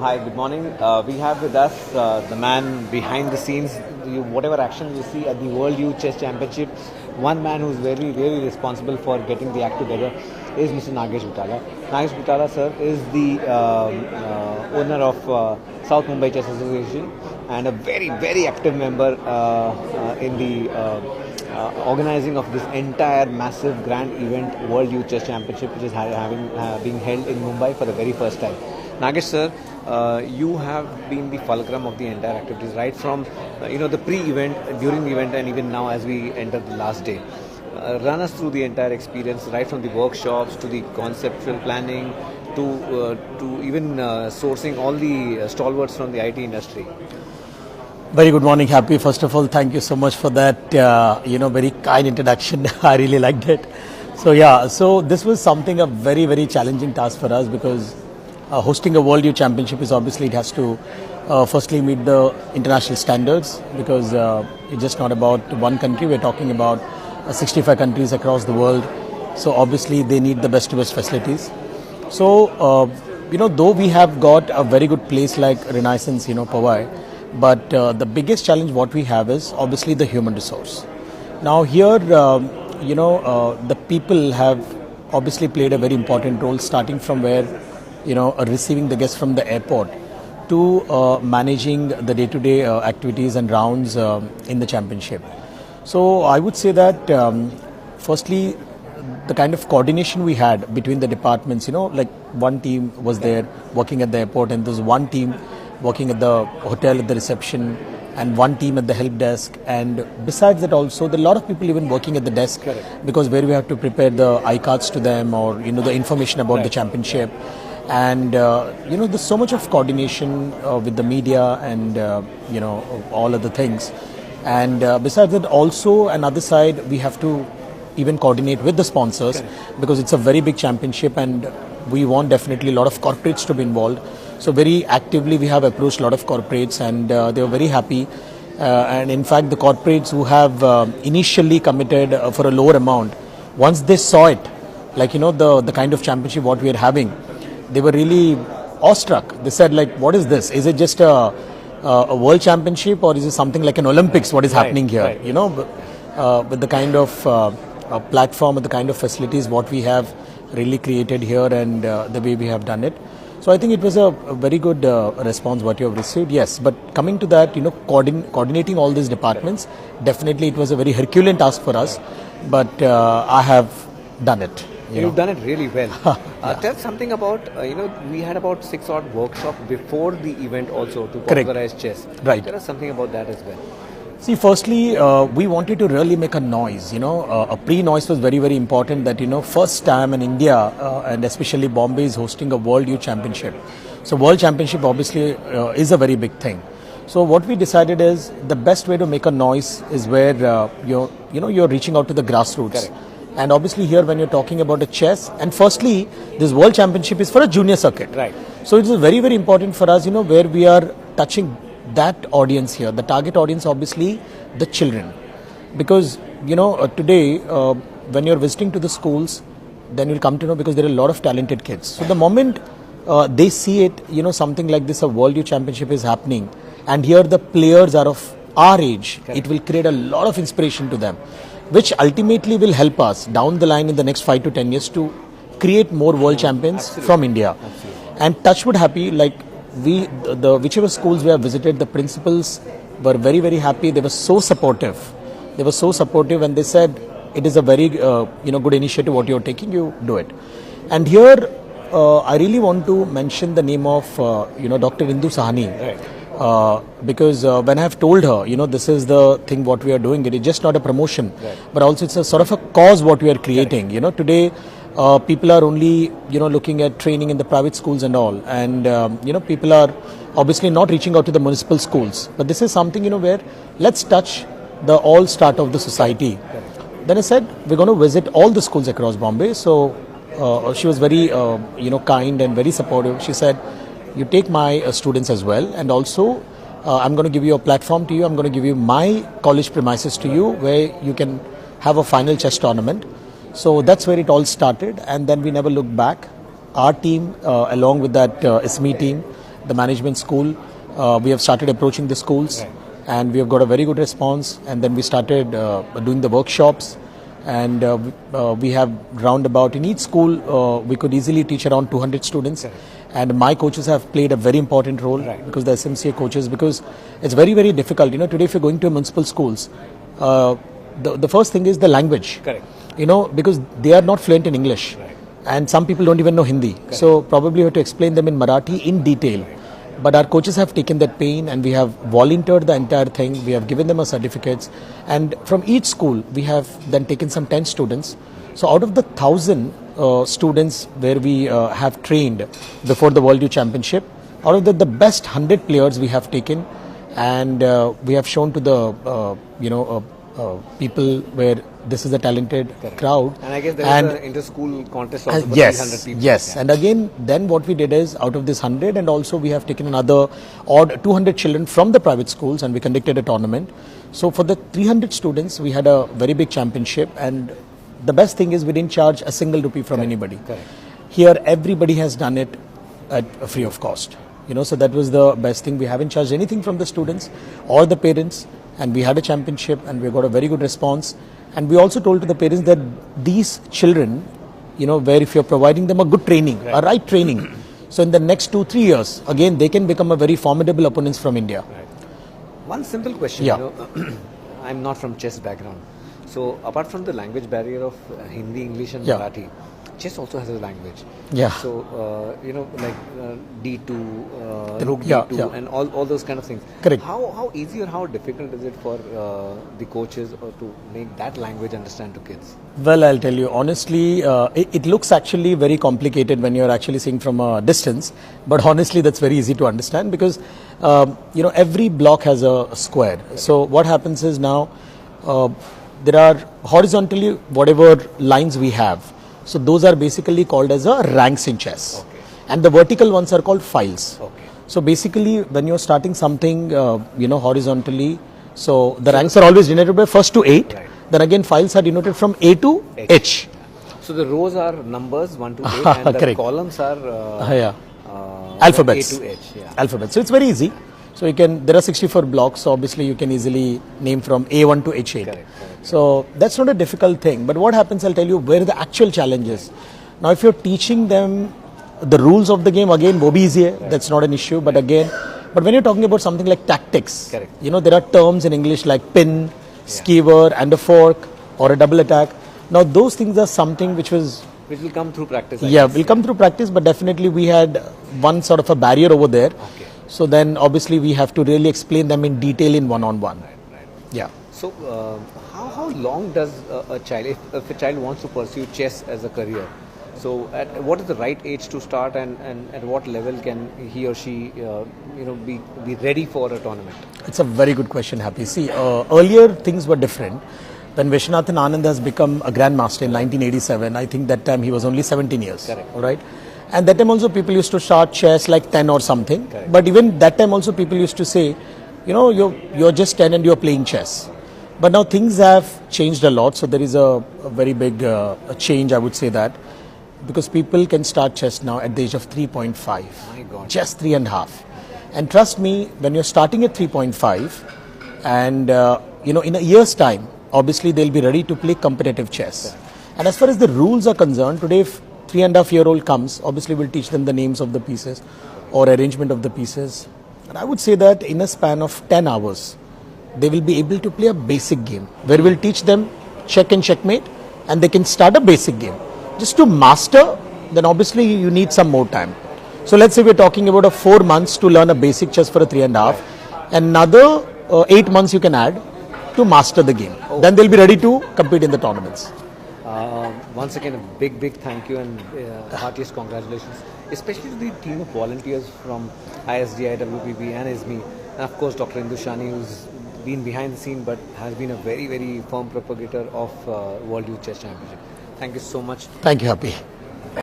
Hi, good morning. We have with us the man behind the scenes. Whatever action you see at the World Youth Chess Championship, one man who's very responsible for getting the act together is Mr. Nagesh Butala. Nagesh Butala, sir, is the owner of South Mumbai Chess Association and a very active member in the organizing of this entire massive grand event, World Youth Chess Championship, which is being held in Mumbai for the very first time. Nagesh sir, you have been the fulcrum of the entire activities, right from the pre-event, during the event, and even now as we enter the last day. Run us through the entire experience, right from the workshops to the conceptual planning to even sourcing all the stalwarts from the IT industry. Very good morning, Happy. First of all, thank you so much for that, very kind introduction. I really liked it. So this was something a very challenging task for us because hosting a World Youth Championship is obviously it has to firstly meet the international standards because it's just not about one country. We're talking about 65 countries across the world. So obviously they need the best facilities. So, though we have got a very good place like Renaissance, Powai, but the biggest challenge what we have is obviously the human resource. Now here, the people have obviously played a very important role starting from where, receiving the guests from the airport to managing the day-to-day activities and rounds in the championship. So I would say that firstly, the kind of coordination we had between the departments, like one team was there working at the airport and there's one team working at the hotel at the reception and one team at the help desk, and besides that also there are a lot of people even working at the desk. Correct. Because where we have to prepare the iCards to them or the information about the championship, and there's so much of coordination with the media and all other things, and besides that also another side we have to even coordinate with the sponsors. Correct. Because it's a very big championship and we want definitely a lot of corporates to be involved. So very actively we have approached a lot of corporates and they were very happy. And in fact the corporates who have initially committed for a lower amount, once they saw it, like the kind of championship what we are having, they were really awestruck. They said like, what is this? Is it just a world championship or is it something like an Olympics what is happening here? Right. With the kind of platform and the kind of facilities what we have really created here and the way we have done it. So I think it was a very good response what you have received. Yes, but coming to that, coordinating all these departments, definitely it was a very Herculean task for us, but I have done it. You've done it really well. Tell something about, we had about 6 odd workshops before the event also to popularize chess. Right. Tell us something about that as well. See, firstly, we wanted to really make a noise, a pre-noise was very important that, first time in India and especially Bombay is hosting a World Youth Championship. So World Championship obviously is a very big thing. So what we decided is the best way to make a noise is where you're reaching out to the grassroots. Correct. And obviously here when you're talking about a chess, and firstly, this World Championship is for a junior circuit. Right. So it is very important for us, where we are touching that audience here, the target audience obviously the children, because today when you're visiting to the schools, then you'll come to know because there are a lot of talented kids. So the moment they see it, something like this, a World Youth Championship is happening, and here the players are of our age, it will create a lot of inspiration to them, which ultimately will help us down the line in the next 5 to 10 years to create more world champions from India. Absolutely. And touch wood happy, like whichever schools we have visited, the principals were very happy. They were so supportive. And they said it is a very good initiative what you are taking, you do it. And here I really want to mention the name of Dr. Indu Sahani. Right. Because when I have told her, this is the thing what we are doing, it is just not a promotion, right, but also it's a sort of a cause what we are creating. Correct. Today people are only looking at training in the private schools and all, and people are obviously not reaching out to the municipal schools, but this is something where let's touch the all start of the society. Correct. Then I said we're going to visit all the schools across Bombay. So she was very kind and very supportive. She said you take my students as well, and also I'm going to give you a platform to you. I'm going to give you my college premises to you where you can have a final chess tournament. So that's where it all started, and then we never looked back. Our team, along with that SME team, the management school. We have started approaching the schools, and we have got a very good response. And then we started doing the workshops, and we have roundabout in each school we could easily teach around 200 students. And my coaches have played a very important role, because the SMCA coaches, because it's very, very difficult. Today if you're going to municipal schools, the first thing is the language. Correct. Because they are not fluent in English, and some people don't even know Hindi. So probably we have to explain them in Marathi in detail. But our coaches have taken that pain, and we have volunteered the entire thing. We have given them a certificates, and from each school we have then taken some 10 students. So out of the 1,000 students where we have trained before the World Youth Championship, out of the best 100 players we have taken, and we have shown to the people where this is a talented crowd. And I guess there is an inter-school contest also for yes, 300 people. Yes, and again, then what we did is, out of this 100, and also we have taken another odd 200 children from the private schools, and we conducted a tournament. So for the 300 students, we had a very big championship, and the best thing is we didn't charge a single rupee from anybody. Here, everybody has done it at free of cost. So that was the best thing. We haven't charged anything from the students or the parents, and we had a championship, and we got a very good response. And we also told to the parents that these children, where if you're providing them a good training, a right training, so in the next 2-3 years, again, they can become a very formidable opponents from India. One simple question. I'm not from chess background. So apart from the language barrier of Hindi, English and Marathi, chess also has a language. So, like D2, Rook D2 and all those kind of things. Correct. How easy or how difficult is it for the coaches to make that language understand to kids? Well, I'll tell you, honestly, it looks actually very complicated when you're actually seeing from a distance. But honestly, that's very easy to understand, because, every block has a square. So what happens is now, there are horizontally whatever lines we have. So those are basically called as a ranks in chess. And the vertical ones are called files. So basically, when you're starting something, horizontally, so the ranks are always denoted by first to 8. Then again, files are denoted from A to H. So the rows are numbers 1 to 8, and the columns are alphabets. A to H. Alphabets. So it's very easy. So there are 64 blocks. So obviously, you can easily name from A1 to H8. So that's not a difficult thing. But what happens, I'll tell you where the actual challenge is. Now, if you're teaching them the rules of the game, again, wo bhi easy hai. That's not an issue. But when you're talking about something like tactics, there are terms in English like pin, skewer, and a fork, or a double attack. Now, those things are something which will come through practice. Will come through practice. But definitely, we had one sort of a barrier over there. So then, obviously, we have to really explain them in detail in one-on-one. So, how long does a child, if a child wants to pursue chess as a career, so what is the right age to start, and at what level can he or she, be ready for a tournament? It's a very good question, Happy. See, earlier things were different. When Viswanathan Anand has become a grandmaster in 1987, I think that time he was only 17 years. All right. And that time also people used to start chess like 10 or something. But even that time also people used to say, you're just 10 and you're playing chess. But now things have changed a lot. So there is a very big change, I would say that. Because people can start chess now at the age of 3.5. My God. Just 3.5. And trust me, when you're starting at 3.5 and, in a year's time, obviously they'll be ready to play competitive chess. And as far as the rules are concerned, today if 3.5-year-old comes, obviously we'll teach them the names of the pieces or arrangement of the pieces. And I would say that in a span of 10 hours, they will be able to play a basic game where we'll teach them check and checkmate, and they can start a basic game. Just to master, then obviously you need some more time. So let's say we're talking about 4 months to learn a basic chess for a 3.5. Another 8 months you can add to master the game. Then they'll be ready to compete in the tournaments. Once again, a big thank you and heartiest congratulations, especially to the team of volunteers from ISDI, WPB and ISME, and of course Dr. Indu Shani, who's been behind the scene but has been a very firm propagator of World Youth Chess Championship. Thank you so much. Thank you, Happy.